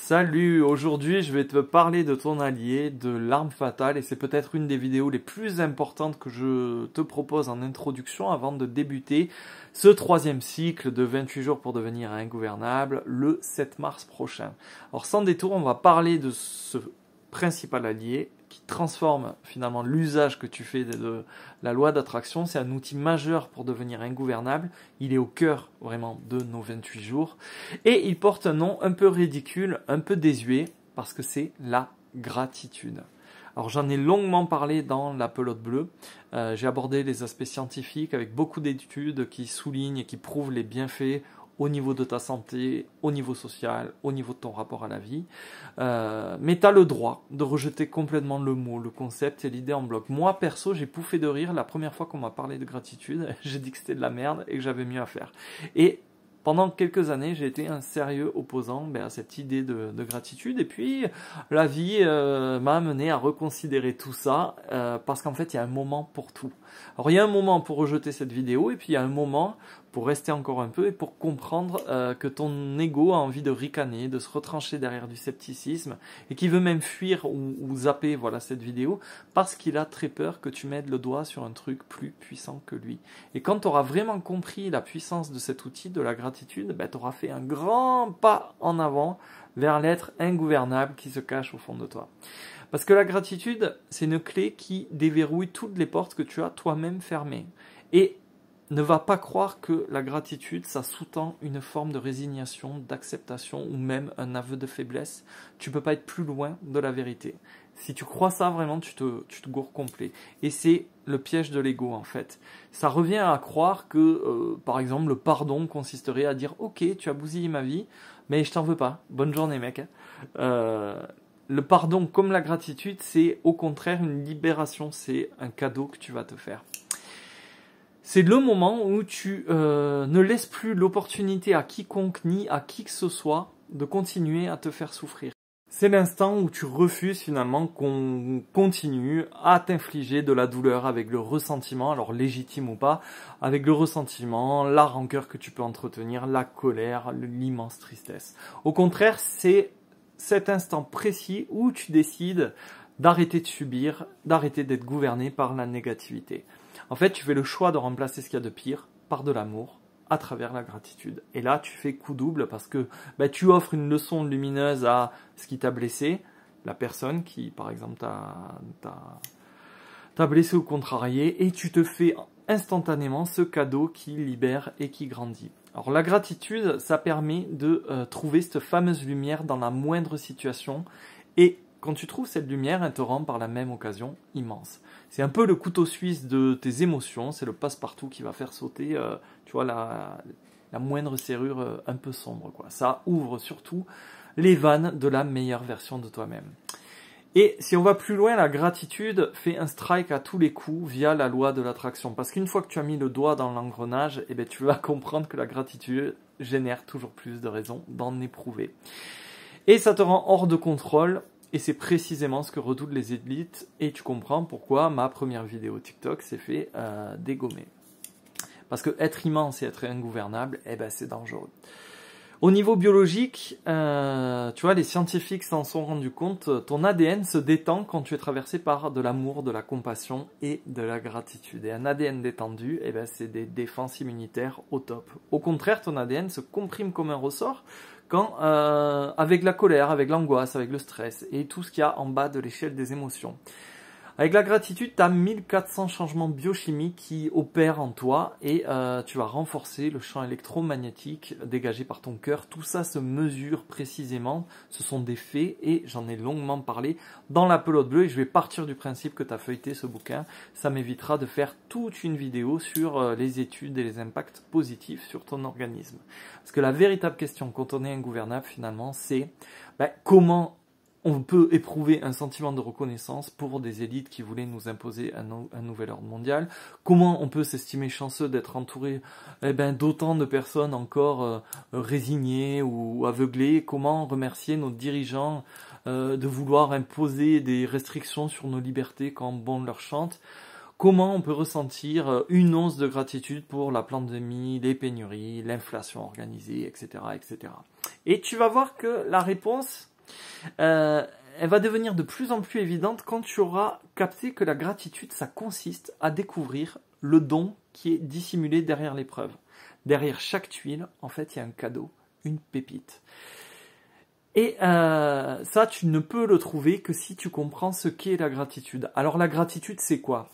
Salut, aujourd'hui je vais te parler de ton allié, de l'arme fatale, et c'est peut-être une des vidéos les plus importantes que je te propose en introduction avant de débuter ce troisième cycle de 28 jours pour devenir ingouvernable le 7 mars prochain. Alors sans détour, on va parler de ce principal allié qui transforme finalement l'usage que tu fais de la loi d'attraction. C'est un outil majeur pour devenir ingouvernable. Il est au cœur vraiment de nos 28 jours. Et il porte un nom un peu ridicule, un peu désuet, parce que c'est la gratitude. Alors j'en ai longuement parlé dans la pelote bleue. J'ai abordé les aspects scientifiques avec beaucoup d'études qui soulignent et qui prouvent les bienfaits au niveau de ta santé, au niveau social, au niveau de ton rapport à la vie. Mais tu as le droit de rejeter complètement le mot, le concept et l'idée en bloc. Moi, perso, j'ai pouffé de rire la première fois qu'on m'a parlé de gratitude. J'ai dit que c'était de la merde et que j'avais mieux à faire. Et pendant quelques années, j'ai été un sérieux opposant à cette idée de gratitude. Et puis, la vie m'a amené à reconsidérer tout ça parce qu'en fait, il y a un moment pour tout. Alors, il y a un moment pour rejeter cette vidéo et puis il y a un moment pour rester encore un peu et pour comprendre que ton ego a envie de ricaner, de se retrancher derrière du scepticisme et qui veut même fuir ou zapper cette vidéo parce qu'il a très peur que tu mettes le doigt sur un truc plus puissant que lui. Et quand tu auras vraiment compris la puissance de cet outil, de la gratitude, tu auras fait un grand pas en avant vers l'être ingouvernable qui se cache au fond de toi. Parce que la gratitude, c'est une clé qui déverrouille toutes les portes que tu as toi-même fermées. Et ne va pas croire que la gratitude, ça sous-tend une forme de résignation, d'acceptation ou même un aveu de faiblesse. Tu ne peux pas être plus loin de la vérité. Si tu crois ça, vraiment, tu te gourres complet. Et c'est le piège de l'ego, en fait. Ça revient à croire que, par exemple, le pardon consisterait à dire « Ok, tu as bousillé ma vie, mais je t'en veux pas. Bonne journée, mec. » Le pardon, comme la gratitude, c'est au contraire une libération. C'est un cadeau que tu vas te faire. C'est le moment où tu ne laisses plus l'opportunité à quiconque ni à qui que ce soit de continuer à te faire souffrir. C'est l'instant où tu refuses finalement qu'on continue à t'infliger de la douleur avec le ressentiment, alors légitime ou pas, avec le ressentiment, la rancœur que tu peux entretenir, la colère, l'immense tristesse. Au contraire, c'est cet instant précis où tu décides d'arrêter de subir, d'arrêter d'être gouverné par la négativité. En fait, tu fais le choix de remplacer ce qu'il y a de pire par de l'amour à travers la gratitude. Et là, tu fais coup double parce que tu offres une leçon lumineuse à ce qui t'a blessé, la personne qui, par exemple, t'a blessé ou contrarié, et tu te fais instantanément ce cadeau qui libère et qui grandit. Alors la gratitude, ça permet de trouver cette fameuse lumière dans la moindre situation, et quand tu trouves cette lumière, elle te rend par la même occasion immense. C'est un peu le couteau suisse de tes émotions, c'est le passe-partout qui va faire sauter la moindre serrure un peu sombre, quoi. Ça ouvre surtout les vannes de la meilleure version de toi-même. Et si on va plus loin, la gratitude fait un strike à tous les coups via la loi de l'attraction. Parce qu'une fois que tu as mis le doigt dans l'engrenage, tu vas comprendre que la gratitude génère toujours plus de raisons d'en éprouver. Et ça te rend hors de contrôle. Et c'est précisément ce que redoutent les élites. Et tu comprends pourquoi ma première vidéo TikTok s'est fait dégommer. Parce que être immense et être ingouvernable, c'est dangereux. Au niveau biologique, tu vois, les scientifiques s'en sont rendus compte. Ton ADN se détend quand tu es traversé par de l'amour, de la compassion et de la gratitude. Et un ADN détendu, c'est des défenses immunitaires au top. Au contraire, ton ADN se comprime comme un ressort quand, avec la colère, avec l'angoisse, avec le stress et tout ce qu'il y a en bas de l'échelle des émotions. Avec la gratitude, tu as 1400 changements biochimiques qui opèrent en toi et tu vas renforcer le champ électromagnétique dégagé par ton cœur. Tout ça se mesure précisément, ce sont des faits et j'en ai longuement parlé dans la pelote bleue et je vais partir du principe que tu as feuilleté ce bouquin. Ça m'évitera de faire toute une vidéo sur les études et les impacts positifs sur ton organisme. Parce que la véritable question quand on est ingouvernable finalement, c'est comment on peut éprouver un sentiment de reconnaissance pour des élites qui voulaient nous imposer un nouvel ordre mondial. Comment on peut s'estimer chanceux d'être entouré d'autant de personnes encore résignées ou aveuglées. Comment remercier nos dirigeants de vouloir imposer des restrictions sur nos libertés quand bon leur chante. Comment on peut ressentir une once de gratitude pour la pandémie, les pénuries, l'inflation organisée, etc., etc. Et tu vas voir que la réponse, Elle va devenir de plus en plus évidente quand tu auras capté que la gratitude, ça consiste à découvrir le don qui est dissimulé derrière l'épreuve. Derrière chaque tuile, en fait, il y a un cadeau, une pépite. Et ça, tu ne peux le trouver que si tu comprends ce qu'est la gratitude. Alors la gratitude, c'est quoi?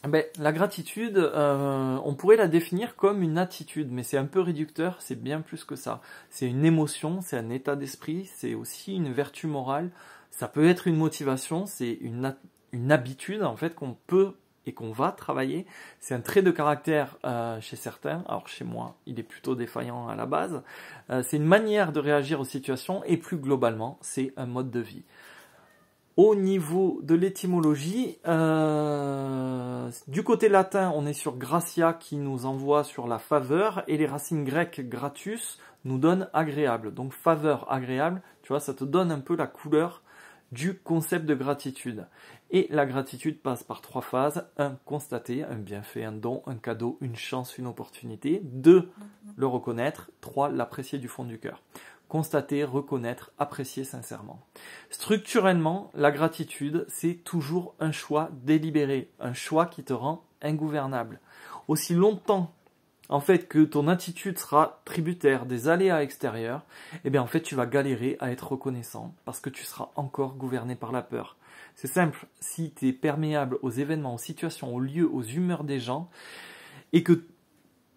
Ben, la gratitude, on pourrait la définir comme une attitude, mais c'est un peu réducteur, c'est bien plus que ça. C'est une émotion, c'est un état d'esprit, c'est aussi une vertu morale, ça peut être une motivation, c'est une habitude en fait qu'on peut et qu'on va travailler. C'est un trait de caractère chez certains, alors chez moi il est plutôt défaillant à la base. C'est une manière de réagir aux situations et plus globalement c'est un mode de vie. Au niveau de l'étymologie, du côté latin, on est sur gratia qui nous envoie sur la faveur et les racines grecques gratus nous donnent agréable. Donc faveur, agréable, tu vois, ça te donne un peu la couleur du concept de gratitude. Et la gratitude passe par 3 phases. 1, constater un bienfait, un don, un cadeau, une chance, une opportunité. 2, le reconnaître. 3, l'apprécier du fond du cœur. Constater, reconnaître, apprécier sincèrement. Structurellement, la gratitude, c'est toujours un choix délibéré, un choix qui te rend ingouvernable. Aussi longtemps en fait que ton attitude sera tributaire des aléas extérieurs, eh bien en fait tu vas galérer à être reconnaissant parce que tu seras encore gouverné par la peur. C'est simple, si tu es perméable aux événements, aux situations, aux lieux, aux humeurs des gens et que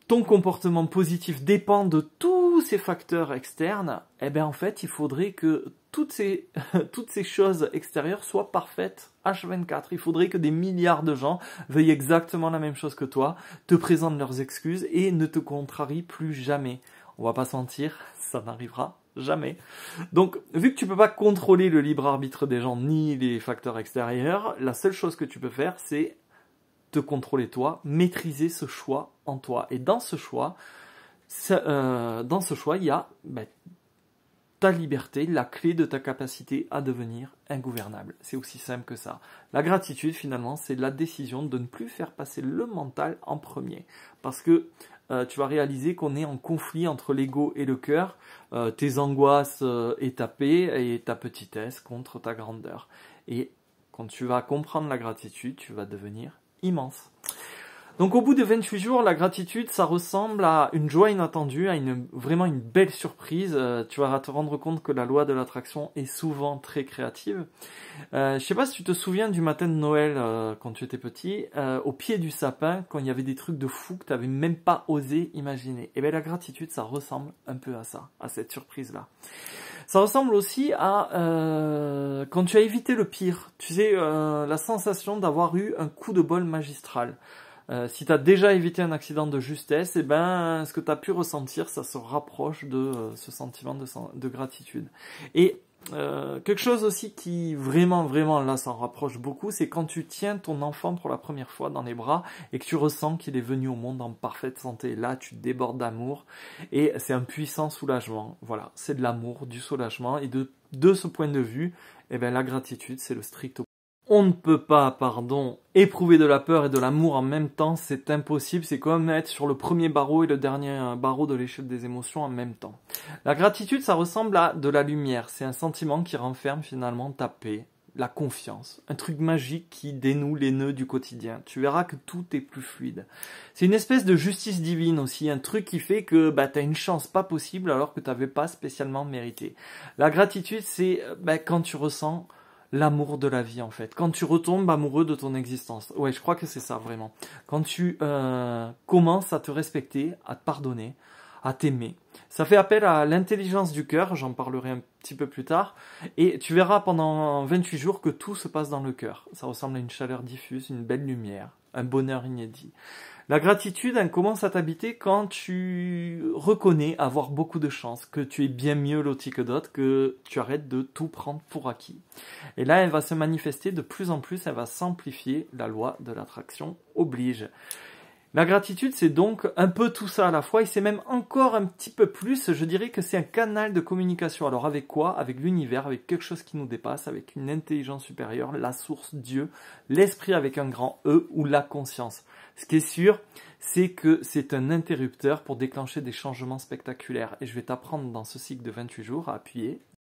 ton comportement positif dépend de tous ces facteurs externes, eh bien en fait, il faudrait que toutes ces choses extérieures soient parfaites H24. Il faudrait que des milliards de gens veuillent exactement la même chose que toi, te présentent leurs excuses et ne te contrarient plus jamais. On va pas se mentir, ça n'arrivera jamais. Donc, vu que tu peux pas contrôler le libre arbitre des gens ni les facteurs extérieurs, la seule chose que tu peux faire, c'est te contrôler toi, maîtriser ce choix en toi. Et dans ce choix, il y a ta liberté, la clé de ta capacité à devenir ingouvernable. C'est aussi simple que ça. La gratitude, finalement, c'est la décision de ne plus faire passer le mental en premier. Parce que tu vas réaliser qu'on est en conflit entre l'ego et le cœur, tes angoisses et ta paix, et ta petitesse contre ta grandeur. Et quand tu vas comprendre la gratitude, tu vas devenir immense. Donc au bout de 28 jours, la gratitude, ça ressemble à une joie inattendue, à vraiment une belle surprise. Tu vas te rendre compte que la loi de l'attraction est souvent très créative. Je sais pas si tu te souviens du matin de Noël quand tu étais petit, au pied du sapin, quand il y avait des trucs de fou que tu n'avais même pas osé imaginer. Et bien la gratitude, ça ressemble un peu à ça, à cette surprise-là. Ça ressemble aussi à quand tu as évité le pire. Tu sais, la sensation d'avoir eu un coup de bol magistral. Si tu as déjà évité un accident de justesse, eh ben, ce que tu as pu ressentir, ça se rapproche de ce sentiment de gratitude. Et quelque chose aussi qui vraiment là s'en rapproche beaucoup, c'est quand tu tiens ton enfant pour la première fois dans les bras et que tu ressens qu'il est venu au monde en parfaite santé. Là, tu débordes d'amour et c'est un puissant soulagement. Voilà, c'est de l'amour, du soulagement et de ce point de vue, eh ben, la gratitude, c'est le strict opposé. On ne peut pas, éprouver de la peur et de l'amour en même temps, c'est impossible, c'est comme être sur le premier barreau et le dernier barreau de l'échelle des émotions en même temps. La gratitude, ça ressemble à de la lumière, c'est un sentiment qui renferme finalement ta paix, la confiance, un truc magique qui dénoue les nœuds du quotidien. Tu verras que tout est plus fluide. C'est une espèce de justice divine aussi, un truc qui fait que tu as une chance pas possible alors que tu n'avais pas spécialement mérité. La gratitude, c'est quand tu ressens l'amour de la vie en fait. Quand tu retombes amoureux de ton existence. Ouais, je crois que c'est ça vraiment. Quand tu commences à te respecter, à te pardonner, à t'aimer. Ça fait appel à l'intelligence du cœur, j'en parlerai un petit peu plus tard. Et tu verras pendant 28 jours que tout se passe dans le cœur. Ça ressemble à une chaleur diffuse, une belle lumière, un bonheur inédit. La gratitude, elle commence à t'habiter quand tu reconnais avoir beaucoup de chance, que tu es bien mieux loti que d'autres, que tu arrêtes de tout prendre pour acquis. Et là, elle va se manifester de plus en plus, elle va s'amplifier, la loi de l'attraction oblige. La gratitude, c'est donc un peu tout ça à la fois, et c'est même encore un petit peu plus, je dirais que c'est un canal de communication. Alors avec quoi? Avec l'univers, avec quelque chose qui nous dépasse, avec une intelligence supérieure, la source, Dieu, l'esprit avec un grand E ou la conscience. Ce qui est sûr, c'est que c'est un interrupteur pour déclencher des changements spectaculaires. Et je vais t'apprendre dans ce cycle de 28 jours à appuyer